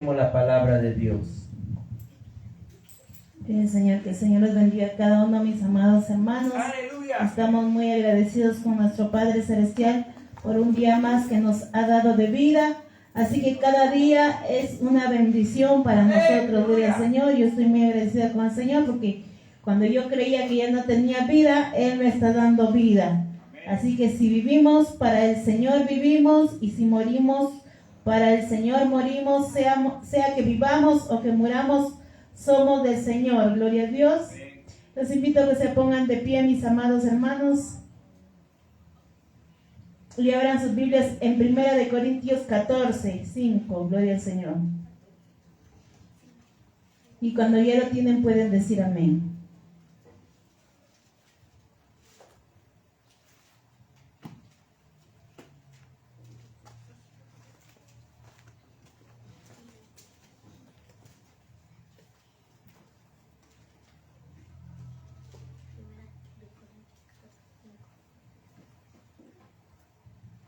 La palabra de Dios. Señor, que el Señor los bendiga a cada uno, mis amados hermanos. Aleluya. Estamos muy agradecidos con nuestro Padre Celestial por un día más que nos ha dado de vida. Así que cada día es una bendición para nosotros, gloria al Señor. Yo estoy muy agradecida con el Señor porque cuando yo creía que ya no tenía vida, Él me está dando vida. Así que si vivimos, para el Señor vivimos, y si morimos, para el Señor morimos, sea que vivamos o que muramos, somos del Señor. Gloria a Dios. Los invito a que se pongan de pie, mis amados hermanos, y abran sus Biblias en 1 Corintios 14, 5. Gloria al Señor. Y cuando ya lo tienen pueden decir amén.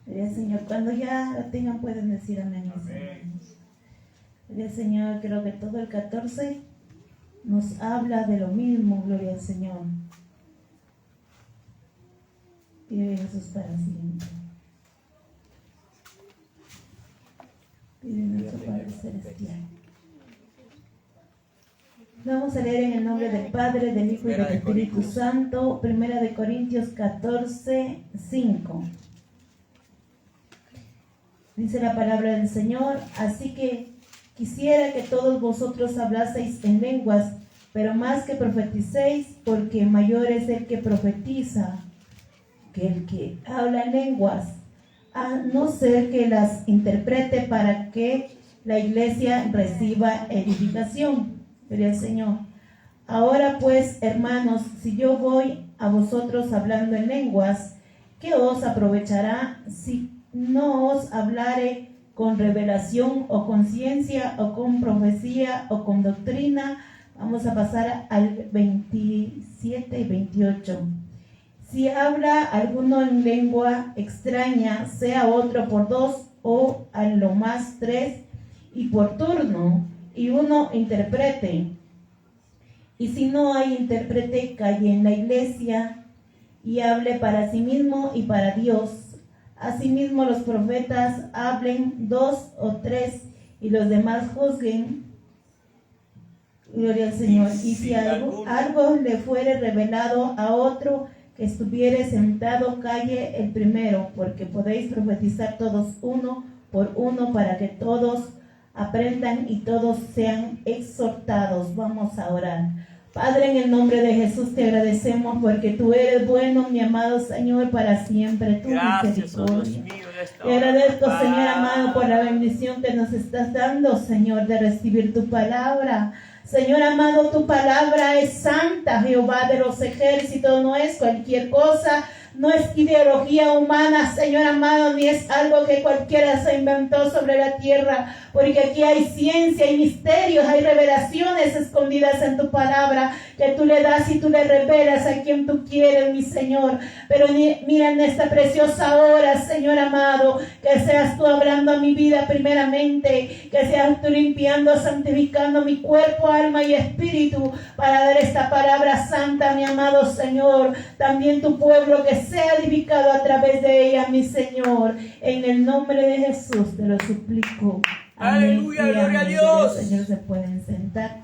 Gloria al Señor. Cuando ya lo tengan pueden decir amén. Gloria al Señor. Creo que todo el 14 nos habla de lo mismo. Gloria al Señor. Pide Jesús para siempre. Pide nuestro Padre Celestial. Vamos a leer en el nombre del Padre, del Hijo y del Espíritu Santo. 1 Corintios 14, 5. Dice la palabra del Señor: así que quisiera que todos vosotros hablaseis en lenguas, pero más que profeticéis, porque mayor es el que profetiza que el que habla en lenguas, a no ser que las interprete para que la iglesia reciba edificación. Gloria al Señor. Ahora pues, hermanos, si yo voy a vosotros hablando en lenguas, ¿qué os aprovechará si no os hablare con revelación o con ciencia o con profecía o con doctrina? Vamos a pasar al 27 y 28. Si habla alguno en lengua extraña, sea otro por dos o a lo más tres, y por turno, y uno interprete. Y si no hay intérprete, calle en la iglesia y hable para sí mismo y para Dios. Asimismo los profetas hablen dos o tres, y los demás juzguen. Gloria al Señor. Y si algo le fuere revelado a otro que estuviere sentado, calle el primero, porque podéis profetizar todos uno por uno, para que todos aprendan y todos sean exhortados. Vamos a orar. Padre, en el nombre de Jesús te agradecemos porque tú eres bueno, mi amado Señor, para siempre. Tu misericordia. Te agradezco, Señor amado, por la bendición que nos estás dando, Señor, de recibir tu palabra. Señor amado, tu palabra es santa, Jehová de los ejércitos, no es cualquier cosa, no es ideología humana, Señor amado, ni es algo que cualquiera se inventó sobre la tierra, porque aquí hay ciencia, hay misterios, hay revelaciones escondidas en tu palabra, que tú le das y tú le revelas a quien tú quieres, mi Señor. Pero mira en esta preciosa hora, Señor amado, que seas tú hablando a mi vida primeramente, que seas tú limpiando, santificando mi cuerpo, alma y espíritu, para dar esta palabra santa, mi amado Señor. También tu pueblo que sea edificado a través de ella, mi Señor. En el nombre de Jesús te lo suplico. Amén. Aleluya, gloria a Dios. Señor, se pueden sentar.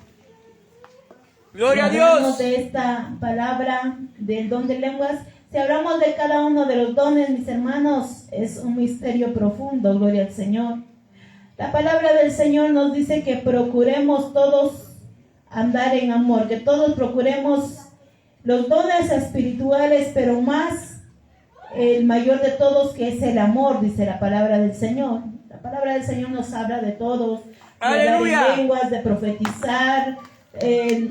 Gloria a Si hablamos Dios. de esta palabra del don de lenguas, si hablamos de cada uno de los dones, mis hermanos, es un misterio profundo. Gloria al Señor. La palabra del Señor nos dice que procuremos todos andar en amor, que todos procuremos los dones espirituales, pero más el mayor de todos, que es el amor, dice la palabra del Señor. La palabra del Señor nos habla de todos, de hablar en lenguas, de profetizar,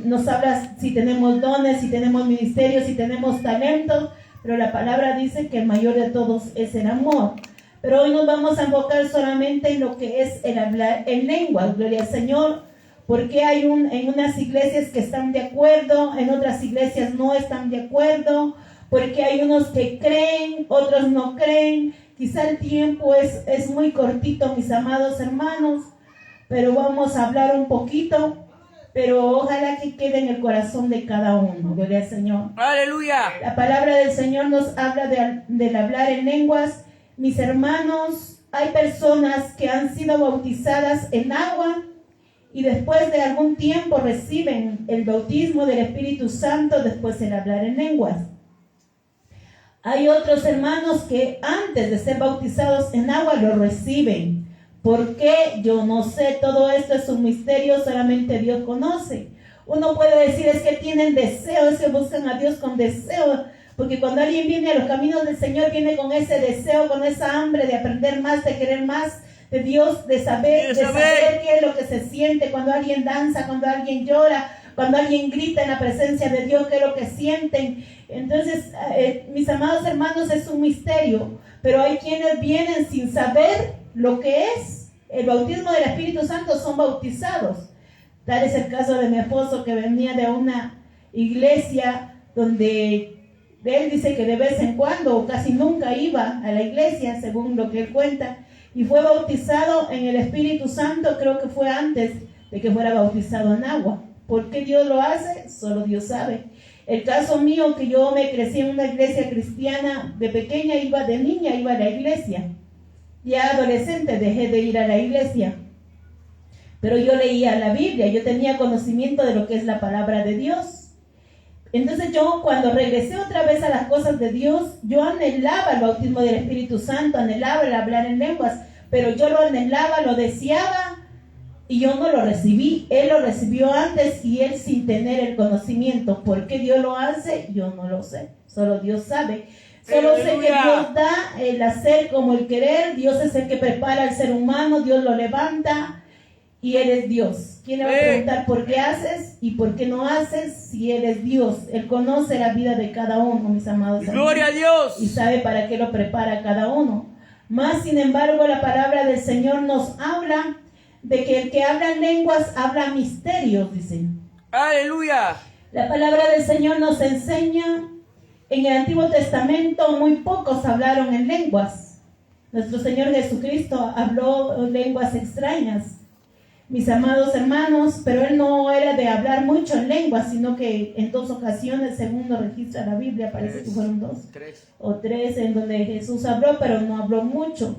nos habla si tenemos dones, si tenemos ministerios, si tenemos talentos, pero la palabra dice que el mayor de todos es el amor. Pero hoy nos vamos a enfocar solamente en lo que es el hablar en lenguas, gloria al Señor, porque hay en unas iglesias que están de acuerdo, en otras iglesias no están de acuerdo, porque hay unos que creen, otros no creen. Quizá el tiempo es muy cortito, mis amados hermanos, pero vamos a hablar un poquito, pero ojalá que quede en el corazón de cada uno. Gloria al Señor. Aleluya. La palabra del Señor nos habla del hablar en lenguas. Mis hermanos, hay personas que han sido bautizadas en agua y después de algún tiempo reciben el bautismo del Espíritu Santo después del hablar en lenguas. Hay otros hermanos que antes de ser bautizados en agua lo reciben. ¿Por qué? Yo no sé, todo esto es un misterio, solamente Dios conoce. Uno puede decir, es que tienen deseo, es que buscan a Dios con deseo, porque cuando alguien viene a los caminos del Señor, viene con ese deseo, con esa hambre de aprender más, de querer más de Dios, de saber qué es lo que se siente cuando alguien danza, cuando alguien llora, cuando alguien grita en la presencia de Dios, qué es lo que sienten. Entonces, mis amados hermanos, es un misterio, pero hay quienes vienen sin saber lo que es el bautismo del Espíritu Santo, son bautizados. Tal es el caso de mi esposo, que venía de una iglesia donde él dice que de vez en cuando o casi nunca iba a la iglesia, según lo que él cuenta, y fue bautizado en el Espíritu Santo, creo que fue antes de que fuera bautizado en agua. ¿Por qué Dios lo hace? Solo Dios sabe. El caso mío, que yo me crecí en una iglesia cristiana, de pequeña de niña iba a la iglesia. Ya adolescente dejé de ir a la iglesia. Pero yo leía la Biblia, yo tenía conocimiento de lo que es la palabra de Dios. Entonces yo, cuando regresé otra vez a las cosas de Dios, yo anhelaba el bautismo del Espíritu Santo, anhelaba el hablar en lenguas, pero yo lo anhelaba, lo deseaba, y yo no lo recibí. Él lo recibió antes y él sin tener el conocimiento. ¿Por qué Dios lo hace? Yo no lo sé, solo Dios sabe. Solo sé que Dios da el hacer como el querer. Dios es el que prepara al ser humano, Dios lo levanta y Él es Dios. ¿Quién le va a preguntar por qué haces y por qué no haces si Él es Dios? Él conoce la vida de cada uno, mis amados hermanos. Gloria a Dios. Y sabe para qué lo prepara cada uno. Más sin embargo, la palabra del Señor nos habla de que el que habla en lenguas habla misterios, dicen. Aleluya. La palabra del Señor nos enseña, en el Antiguo Testamento muy pocos hablaron en lenguas. Nuestro Señor Jesucristo habló lenguas extrañas, mis amados hermanos, pero Él no era de hablar mucho en lenguas, sino que en 2 ocasiones, según nos registra la Biblia, parece que fueron 2 o 3, en donde Jesús habló, pero no habló mucho.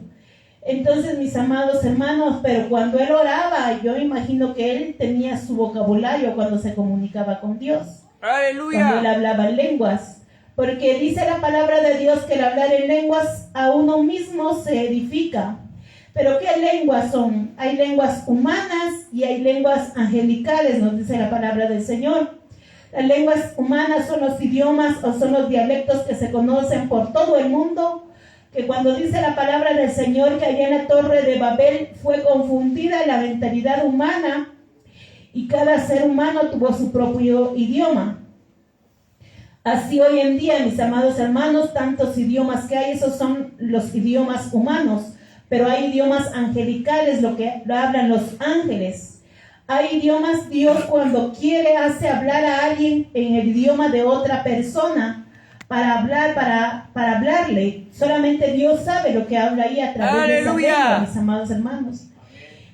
Entonces, mis amados hermanos, pero cuando Él oraba, yo imagino que Él tenía su vocabulario cuando se comunicaba con Dios. Aleluya. Cuando Él hablaba en lenguas. Porque dice la palabra de Dios que el hablar en lenguas a uno mismo se edifica. Pero ¿qué lenguas son? Hay lenguas humanas y hay lenguas angelicales, nos dice la palabra del Señor. Las lenguas humanas son los idiomas o son los dialectos que se conocen por todo el mundo, que cuando dice la palabra del Señor que allá en la torre de Babel fue confundida la mentalidad humana y cada ser humano tuvo su propio idioma. Así hoy en día, mis amados hermanos, tantos idiomas que hay, esos son los idiomas humanos, pero hay idiomas angelicales, lo que lo hablan los ángeles. Hay idiomas, Dios cuando quiere hace hablar a alguien en el idioma de otra persona, para hablarle. Solamente Dios sabe lo que habla ahí a través de esa lengua, mis amados hermanos.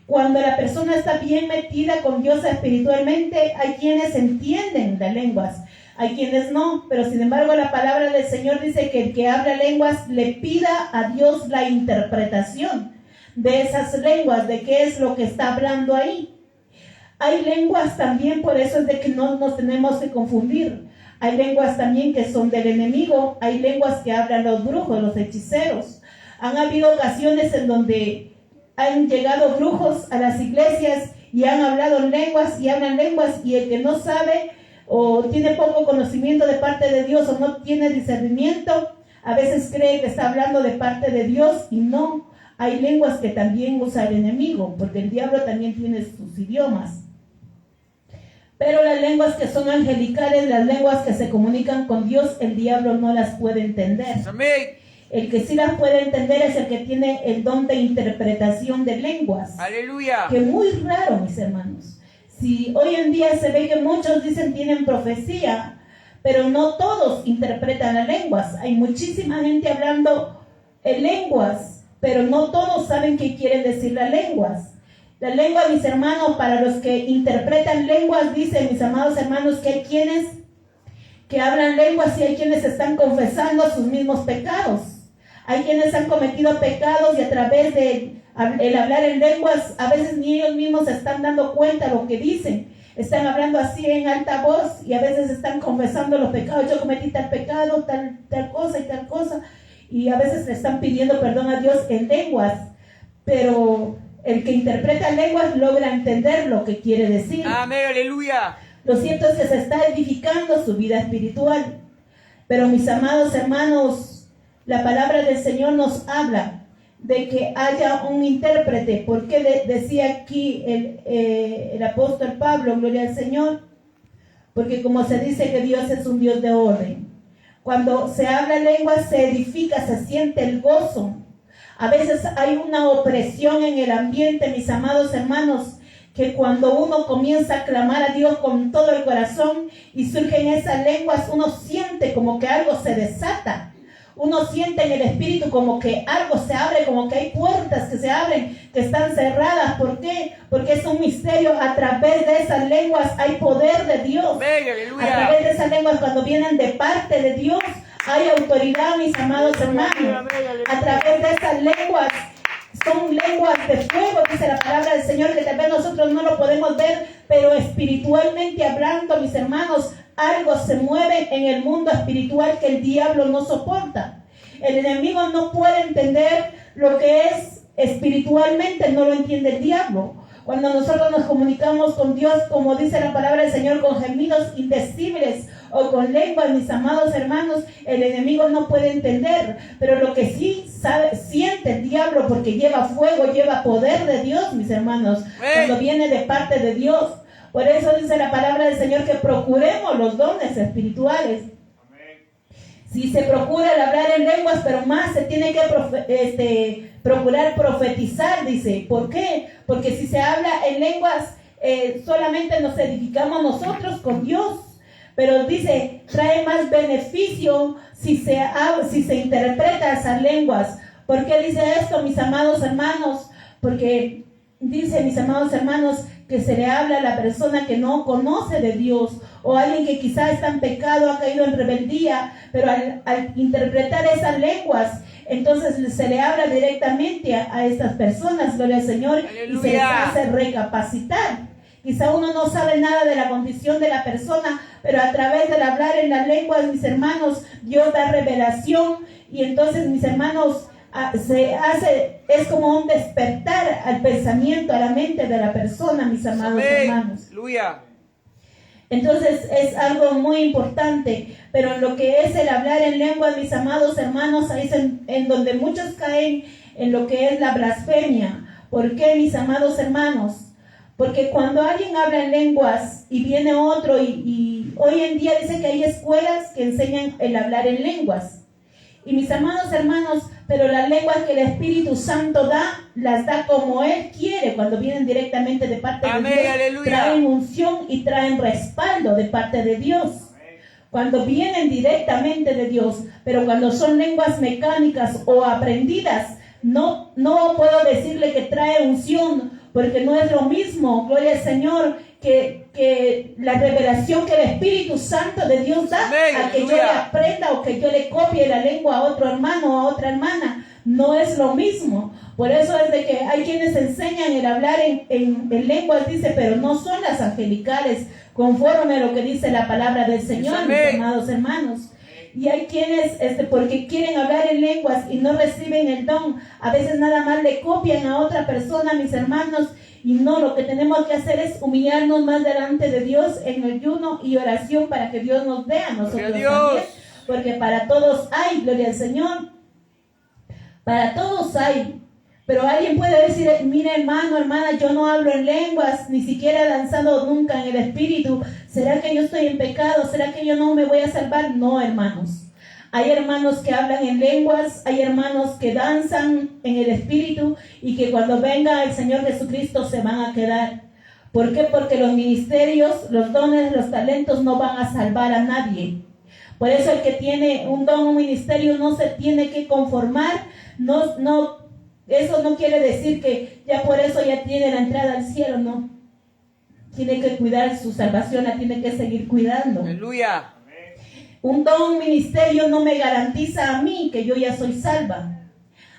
Cuando la persona está bien metida con Dios espiritualmente, hay quienes entienden las lenguas, hay quienes no, pero sin embargo la palabra del Señor dice que el que habla lenguas le pida a Dios la interpretación de esas lenguas, de qué es lo que está hablando ahí. Hay lenguas también, por eso es de que no nos tenemos que confundir. Hay lenguas también que son del enemigo, hay lenguas que hablan los brujos, los hechiceros. Han habido ocasiones en donde han llegado brujos a las iglesias y han hablado lenguas y hablan lenguas, y el que no sabe o tiene poco conocimiento de parte de Dios o no tiene discernimiento, a veces cree que está hablando de parte de Dios y no. Hay lenguas que también usa el enemigo, porque el diablo también tiene sus idiomas. Pero las lenguas que son angelicales, las lenguas que se comunican con Dios, el diablo no las puede entender. Amén. El que sí las puede entender es el que tiene el don de interpretación de lenguas. Aleluya. Que muy raro, mis hermanos. Si hoy en día se ve que muchos dicen tienen profecía, pero no todos interpretan las lenguas. Hay muchísima gente hablando en lenguas, pero no todos saben qué quieren decir las lenguas. La lengua, mis hermanos, para los que interpretan lenguas, dicen, mis amados hermanos, que hay quienes que hablan lenguas y hay quienes están confesando sus mismos pecados. Hay quienes han cometido pecados y a través de el hablar en lenguas, a veces ni ellos mismos se están dando cuenta de lo que dicen. Están hablando así en alta voz y a veces están confesando los pecados. Yo cometí tal pecado, tal cosa y tal cosa. Y a veces le están pidiendo perdón a Dios en lenguas. Pero el que interpreta lenguas logra entender lo que quiere decir. Amén, aleluya. Lo cierto es que se está edificando su vida espiritual. Pero mis amados hermanos, la palabra del Señor nos habla de que haya un intérprete. Porque decía aquí el apóstol Pablo, gloria al Señor, porque como se dice que Dios es un Dios de orden. Cuando se habla lengua se edifica, se siente el gozo. A veces hay una opresión en el ambiente, mis amados hermanos, que cuando uno comienza a clamar a Dios con todo el corazón y surgen esas lenguas, uno siente como que algo se desata. Uno siente en el espíritu como que algo se abre, como que hay puertas que se abren, que están cerradas. ¿Por qué? Porque es un misterio. A través de esas lenguas hay poder de Dios. Amén, aleluya. A través de esas lenguas, cuando vienen de parte de Dios, hay autoridad, mis amados hermanos. A través de esas lenguas, son lenguas de fuego, dice la palabra del Señor, que tal vez nosotros no lo podemos ver, pero espiritualmente hablando, mis hermanos, algo se mueve en el mundo espiritual que el diablo no soporta. El enemigo no puede entender lo que es espiritualmente, no lo entiende el diablo. Cuando nosotros nos comunicamos con Dios, como dice la palabra del Señor, con gemidos indecibles o con lenguas, mis amados hermanos, el enemigo no puede entender. Pero lo que sí siente el diablo, porque lleva fuego, lleva poder de Dios, mis hermanos, cuando viene de parte de Dios. Por eso dice la palabra del Señor que procuremos los dones espirituales. Si se procura el hablar en lenguas, pero más se tiene que procurar profetizar, dice. ¿Por qué? Porque si se habla en lenguas, solamente nos edificamos nosotros con Dios. Pero dice, trae más beneficio si se interpreta esas lenguas. ¿Por qué dice esto, mis amados hermanos? Porque dice, mis amados hermanos, que se le habla a la persona que no conoce de Dios, o alguien que quizá está en pecado, ha caído en rebeldía, pero al interpretar esas lenguas, entonces se le habla directamente a estas personas, gloria al Señor, aleluya, y se les hace recapacitar. Quizá uno no sabe nada de la condición de la persona, pero a través del hablar en las lenguas, mis hermanos, Dios da revelación, y entonces, mis hermanos, es como un despertar al pensamiento, a la mente de la persona, mis amados hermanos. Aleluya. Entonces es algo muy importante, pero en lo que es el hablar en lengua, mis amados hermanos, ahí es en donde muchos caen en lo que es la blasfemia. ¿Por qué, mis amados hermanos? Porque cuando alguien habla en lenguas y viene otro y hoy en día dice que hay escuelas que enseñan el hablar en lenguas. Y mis amados hermanos, pero las lenguas que el Espíritu Santo las da como Él quiere, cuando vienen directamente de parte de Dios. Aleluya. Traen unción y traen respaldo de parte de Dios. Cuando vienen directamente de Dios, pero cuando son lenguas mecánicas o aprendidas, no puedo decirle que trae unción, porque no es lo mismo, gloria al Señor, que la revelación que el Espíritu Santo de Dios da. Amén, a que aleluya. Yo le aprenda o que yo le copie la lengua a otro hermano o a otra hermana, no es lo mismo. Por eso es de que hay quienes enseñan el hablar en lenguas, dice, pero no son las angelicales, conforme a lo que dice la palabra del Señor, mis amados hermanos. Y hay quienes, porque quieren hablar en lenguas y no reciben el don, a veces nada más le copian a otra persona, mis hermanos. Y no, lo que tenemos que hacer es humillarnos más delante de Dios en ayuno y oración para que Dios nos dé a nosotros también. Porque para todos hay, gloria al Señor. Para todos hay. Pero alguien puede decir, mira hermano, hermana, yo no hablo en lenguas, ni siquiera he danzado nunca en el Espíritu. ¿Será que yo estoy en pecado? ¿Será que yo no me voy a salvar? No, hermanos. Hay hermanos que hablan en lenguas, hay hermanos que danzan en el Espíritu y que cuando venga el Señor Jesucristo se van a quedar. ¿Por qué? Porque los ministerios, los dones, los talentos no van a salvar a nadie. Por eso el que tiene un don, un ministerio, no se tiene que conformar, no Eso no quiere decir que ya por eso ya tiene la entrada al cielo, no. Tiene que cuidar su salvación, la tiene que seguir cuidando. Aleluya. Un don, ministerio no me garantiza a mí que yo ya soy salva.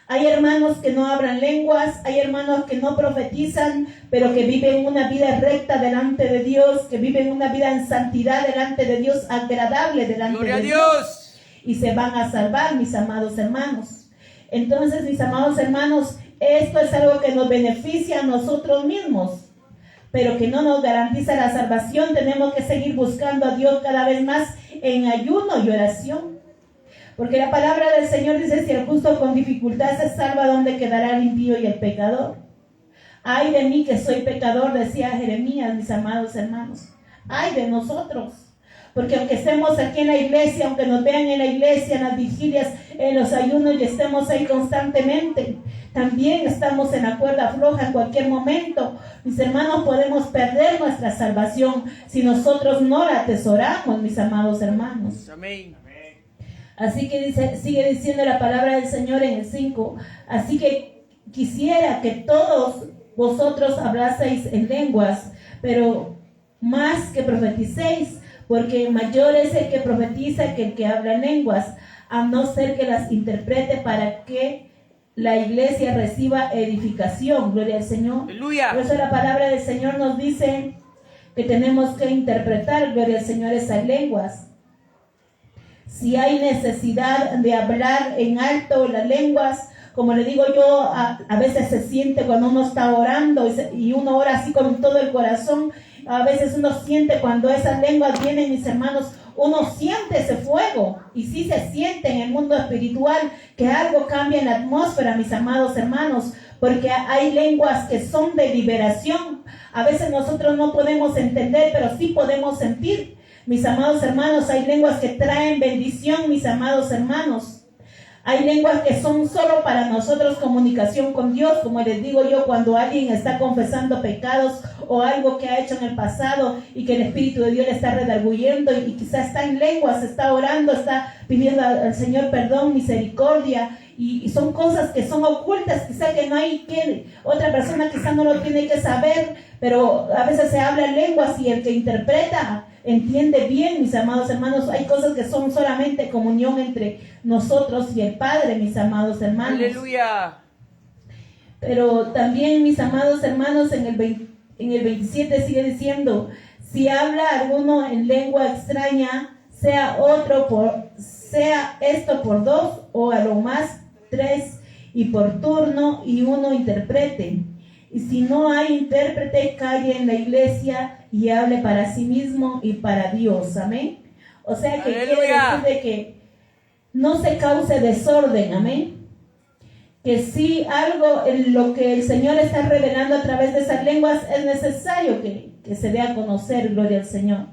Hay hermanos que no hablan lenguas, hay hermanos que no profetizan, pero que viven una vida recta delante de Dios, que viven una vida en santidad delante de Dios, agradable delante Gloria de a Dios. Dios. Y se van a salvar, mis amados hermanos. Entonces, mis amados hermanos, esto es algo que nos beneficia a nosotros mismos, pero que no nos garantiza la salvación. Tenemos que seguir buscando a Dios cada vez más en ayuno y oración. Porque la palabra del Señor dice, si el justo con dificultad se salva, ¿dónde quedará el impío y el pecador? Ay de mí que soy pecador, decía Jeremías, mis amados hermanos. Ay de nosotros. Porque aunque estemos aquí en la iglesia, aunque nos vean en la iglesia, en las vigilias, en los ayunos y estemos ahí constantemente, también estamos en la cuerda floja en cualquier momento. Mis hermanos, podemos perder nuestra salvación si nosotros no la atesoramos, mis amados hermanos. Amén. Así que sigue diciendo la palabra del Señor en el 5. Así que quisiera que todos vosotros hablaseis en lenguas, pero más que profeticéis, porque mayor es el que profetiza que el que habla en lenguas, a no ser que las interprete para que la iglesia reciba edificación. Gloria al Señor. Aleluya. Por eso la palabra del Señor nos dice que tenemos que interpretar, gloria al Señor, esas lenguas. Si hay necesidad de hablar en alto las lenguas, como le digo yo, a veces se siente cuando uno está orando y uno ora así con todo el corazón. A veces uno siente cuando esas lenguas vienen, mis hermanos, uno siente ese fuego. Y sí se siente en el mundo espiritual que algo cambia en la atmósfera, mis amados hermanos, porque hay lenguas que son de liberación. A veces nosotros no podemos entender, pero sí podemos sentir. Mis amados hermanos, hay lenguas que traen bendición, mis amados hermanos. Hay lenguas que son solo para nosotros comunicación con Dios, como les digo yo, cuando alguien está confesando pecados o algo que ha hecho en el pasado y que el Espíritu de Dios le está redarguyendo y quizás está en lenguas, está orando, está pidiendo al Señor perdón, misericordia, y son cosas que son ocultas, quizás que no hay que, otra persona quizás no lo tiene que saber, pero a veces se habla en lenguas y el que interpreta entiende bien, mis amados hermanos. Hay cosas que son solamente comunión entre nosotros y el Padre, mis amados hermanos. Aleluya. Pero también, mis amados hermanos, en el 27 sigue diciendo, si habla alguno en lengua extraña, sea esto por 2 o a lo más 3, y por turno, y uno interprete. Y si no hay intérprete, calle en la iglesia y hable para sí mismo y para Dios. Amén. O sea que quiere decir de que no se cause desorden. Amén. Que si algo, lo que el Señor está revelando a través de esas lenguas, es necesario que se dé a conocer, gloria al Señor.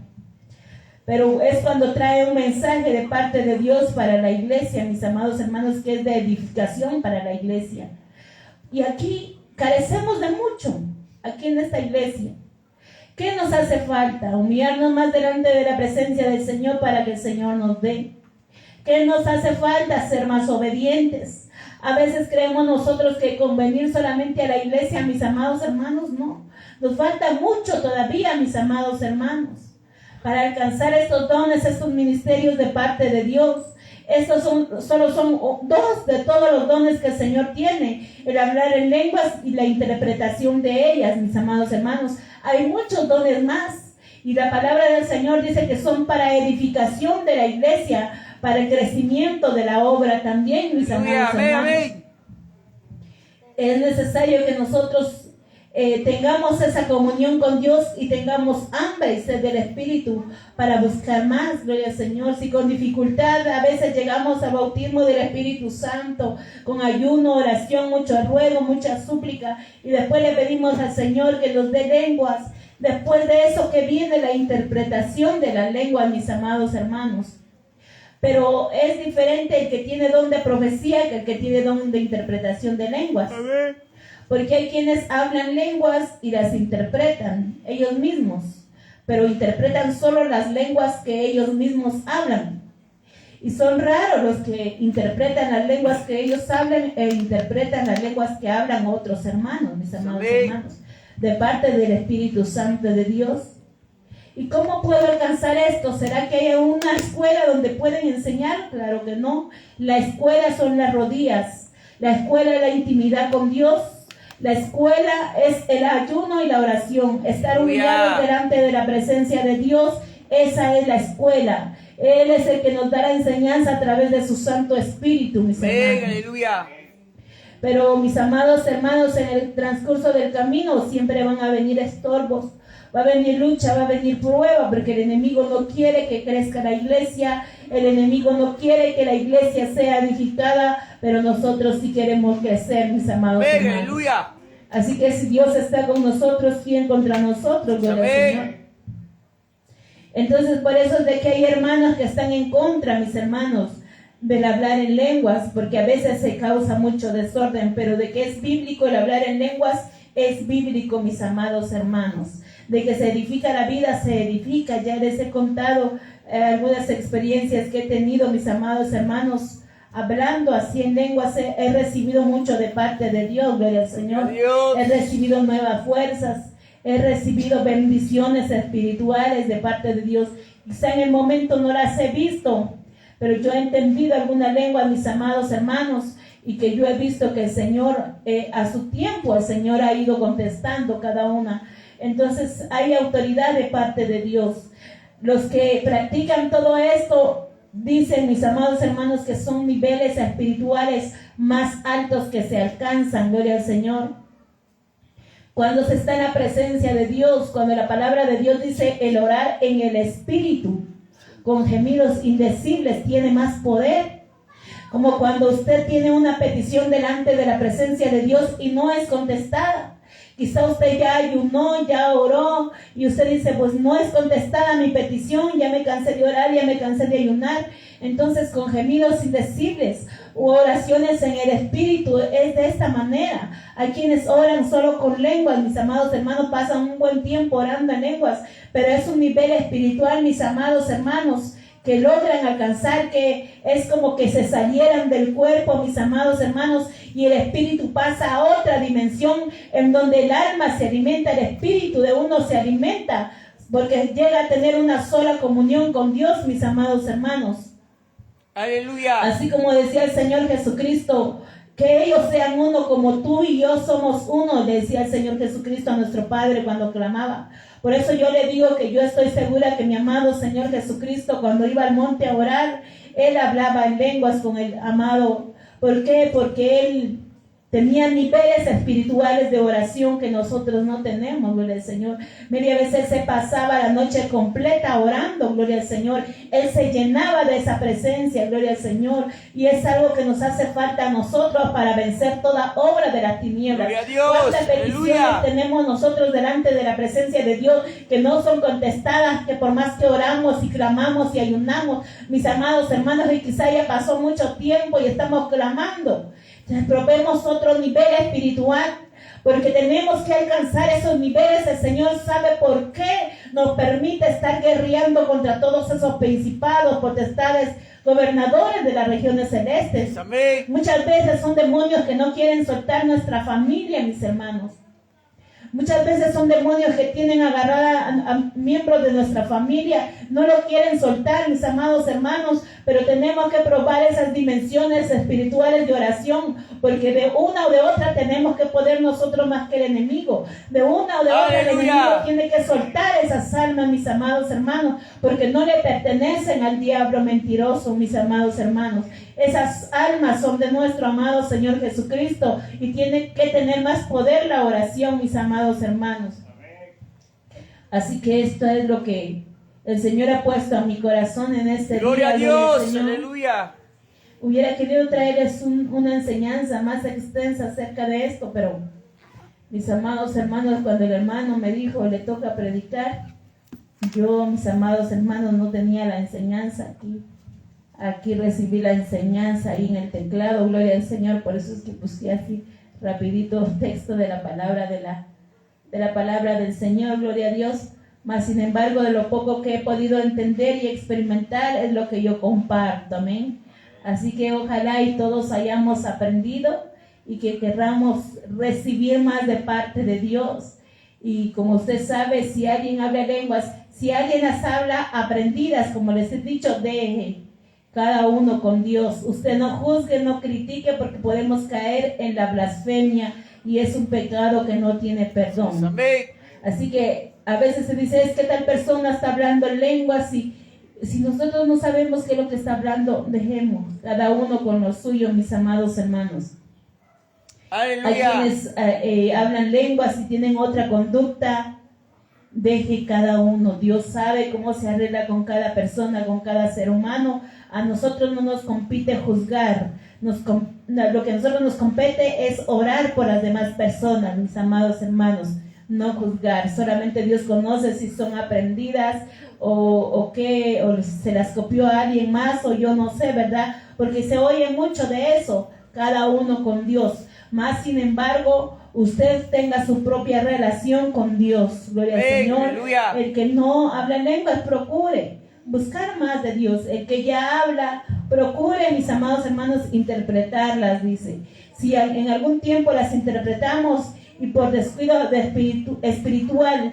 Pero es cuando trae un mensaje de parte de Dios para la iglesia, mis amados hermanos, que es de edificación para la iglesia. Y aquí carecemos de mucho, aquí en esta iglesia. ¿Qué nos hace falta? Humillarnos más delante de la presencia del Señor para que el Señor nos dé. ¿Qué nos hace falta? Ser más obedientes. A veces creemos nosotros que con venir solamente a la iglesia, mis amados hermanos, no. Nos falta mucho todavía, mis amados hermanos, para alcanzar estos dones, estos ministerios de parte de Dios. Estos solo son 2 de todos los dones que el Señor tiene: el hablar en lenguas y la interpretación de ellas, mis amados hermanos. Hay muchos dones más, y la palabra del Señor dice que son para edificación de la iglesia, para el crecimiento de la obra también, mis amados hermanos. Es necesario que nosotros tengamos esa comunión con Dios y tengamos hambre y sed del Espíritu para buscar más, gloria al Señor. Si con dificultad a veces llegamos al bautismo del Espíritu Santo, con ayuno, oración, mucho ruego, mucha súplica, y después le pedimos al Señor que nos dé lenguas, después de eso que viene la interpretación de las lenguas, mis amados hermanos. Pero es diferente el que tiene don de profecía que el que tiene don de interpretación de lenguas. Amén. Porque hay quienes hablan lenguas y las interpretan ellos mismos, pero interpretan solo las lenguas que ellos mismos hablan. Y son raros los que interpretan las lenguas que ellos hablan e interpretan las lenguas que hablan otros hermanos, mis amados Amén. hermanos, de parte del Espíritu Santo de Dios. ¿Y cómo puedo alcanzar esto? ¿Será que hay una escuela donde pueden enseñar? Claro que no. La escuela son las rodillas. La escuela es la intimidad con Dios. La escuela es el ayuno y la oración. Estar humillados delante de la presencia de Dios. Esa es la escuela. Él es el que nos da la enseñanza a través de su Santo Espíritu, mis Amén, hermanos. aleluya. Pero mis amados hermanos, en el transcurso del camino siempre van a venir estorbos. Va a venir lucha, va a venir prueba, porque el enemigo no quiere que crezca la iglesia, el enemigo no quiere que la iglesia sea edificada, pero nosotros sí queremos crecer, mis amados Amén, hermanos. aleluya. Así que si Dios está con nosotros, ¿quién contra nosotros? Gloria al Amén. Señor. Entonces, por eso es de que hay hermanos que están en contra, mis hermanos, del hablar en lenguas, porque a veces se causa mucho desorden, pero de que es bíblico el hablar en lenguas, es bíblico, mis amados hermanos. De que se edifica la vida, se edifica. Ya les he contado algunas experiencias que he tenido, mis amados hermanos, hablando así en lenguas. He recibido mucho de parte de Dios, gloria al Señor. Adiós. He recibido nuevas fuerzas, he recibido bendiciones espirituales de parte de Dios. Quizá en el momento no las he visto, pero yo he entendido alguna lengua, mis amados hermanos, y que yo he visto que el Señor, a su tiempo, el Señor ha ido contestando cada una. Entonces hay autoridad de parte de Dios. Los que practican todo esto, dicen mis amados hermanos, que son niveles espirituales más altos que se alcanzan, gloria al Señor. Cuando se está en la presencia de Dios, cuando la palabra de Dios dice el orar en el Espíritu, con gemidos indecibles, tiene más poder. Como cuando usted tiene una petición delante de la presencia de Dios y no es contestada. Quizá usted ya ayunó, ya oró y usted dice, pues no es contestada mi petición, ya me cansé de orar, ya me cansé de ayunar. Entonces con gemidos indecibles u oraciones en el Espíritu es de esta manera. Hay quienes oran solo con lenguas, mis amados hermanos, pasan un buen tiempo orando en lenguas, pero es un nivel espiritual, mis amados hermanos, que logran alcanzar, que es como que se salieran del cuerpo, mis amados hermanos, y el espíritu pasa a otra dimensión en donde el alma se alimenta, el espíritu de uno se alimenta, porque llega a tener una sola comunión con Dios, mis amados hermanos. Aleluya. Así como decía el Señor Jesucristo, que ellos sean uno como tú y yo somos uno, le decía el Señor Jesucristo a nuestro Padre cuando clamaba. Por eso yo le digo que yo estoy segura que mi amado Señor Jesucristo, cuando iba al monte a orar, Él hablaba en lenguas con el amado. ¿Por qué? Porque Él tenía niveles espirituales de oración que nosotros no tenemos, gloria al Señor. Media vez Él se pasaba la noche completa orando, gloria al Señor. Él se llenaba de esa presencia, gloria al Señor. Y es algo que nos hace falta a nosotros para vencer toda obra de las tinieblas. Gloria a Dios. ¿Cuántas peticiones Aleluya. tenemos nosotros delante de la presencia de Dios que no son contestadas, que por más que oramos y clamamos y ayunamos, mis amados hermanos, y quizá ya pasó mucho tiempo y estamos clamando? Probemos otro nivel espiritual, porque tenemos que alcanzar esos niveles. El Señor sabe por qué nos permite estar guerreando contra todos esos principados, potestades, gobernadores de las regiones celestes. Amén. Muchas veces son demonios que no quieren soltar nuestra familia, mis hermanos. Muchas veces son demonios que tienen agarrada a miembros de nuestra familia, no lo quieren soltar, mis amados hermanos, pero tenemos que probar esas dimensiones espirituales de oración, porque de una o de otra tenemos que poder nosotros más que el enemigo. De una o de otra el ¡Aleluya! enemigo tiene que soltar esas almas, mis amados hermanos, porque no le pertenecen al diablo mentiroso, mis amados hermanos. Esas almas son de nuestro amado Señor Jesucristo y tiene que tener más poder la oración, mis amados hermanos. Así que esto es lo que el Señor ha puesto a mi corazón en este Gloria día. a Gloria al Dios. Señor. Aleluya. Hubiera querido traerles una enseñanza más extensa acerca de esto, pero mis amados hermanos, cuando el hermano me dijo le toca predicar, yo, mis amados hermanos, no tenía la enseñanza aquí. Aquí recibí la enseñanza ahí en el teclado, gloria al Señor. Por eso es que busqué así rapidito texto de la palabra del Señor, gloria a Dios, Mas sin embargo, de lo poco que he podido entender y experimentar es lo que yo comparto, amén. Así que ojalá y todos hayamos aprendido y que querramos recibir más de parte de Dios. Y como usted sabe, si alguien habla lenguas, si alguien las habla aprendidas, como les he dicho, deje cada uno con Dios. Usted no juzgue, no critique, porque podemos caer en la blasfemia y es un pecado que no tiene perdón. Amén. Así que a veces se dice, es que tal persona está hablando en lenguas y si nosotros no sabemos qué es lo que está hablando, dejemos cada uno con lo suyo, mis amados hermanos. Hay Aleluya. quienes hablan lenguas y tienen otra conducta, deje cada uno. Dios sabe cómo se arregla con cada persona, con cada ser humano. A nosotros no nos compete juzgar. Lo que a nosotros nos compete es orar por las demás personas, mis amados hermanos. No juzgar, solamente Dios conoce si son aprendidas o qué, o se las copió a alguien más, o yo no sé, ¿verdad? Porque se oye mucho de eso, cada uno con Dios. Más sin embargo, usted tenga su propia relación con Dios, gloria al Señor. Aleluya. El que no habla lenguas, procure buscar más de Dios. El que ya habla, procure, mis amados hermanos, interpretarlas, dice. Si en algún tiempo las interpretamos y por descuido espiritual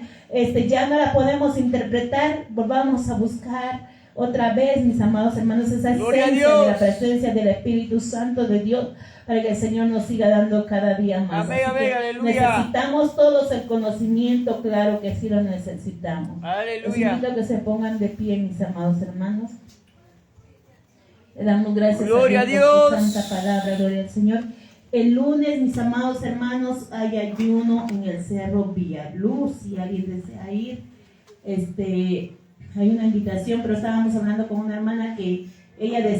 ya no la podemos interpretar, volvamos a buscar otra vez, mis amados hermanos, esa Gloria a esencia Dios. de la presencia del Espíritu Santo de Dios, para que el Señor nos siga dando cada día más. Amén, Así amén, que aleluya. necesitamos todos el conocimiento, claro que sí lo necesitamos. Les Aleluya. invito a que se pongan de pie, mis amados hermanos. Le damos gracias Gloria a a Dios por su Dios. santa palabra, gloria al Señor. El lunes, mis amados hermanos, hay ayuno en el Cerro Villaluz. Si alguien desea ir, hay una invitación, pero estábamos hablando con una hermana que ella desea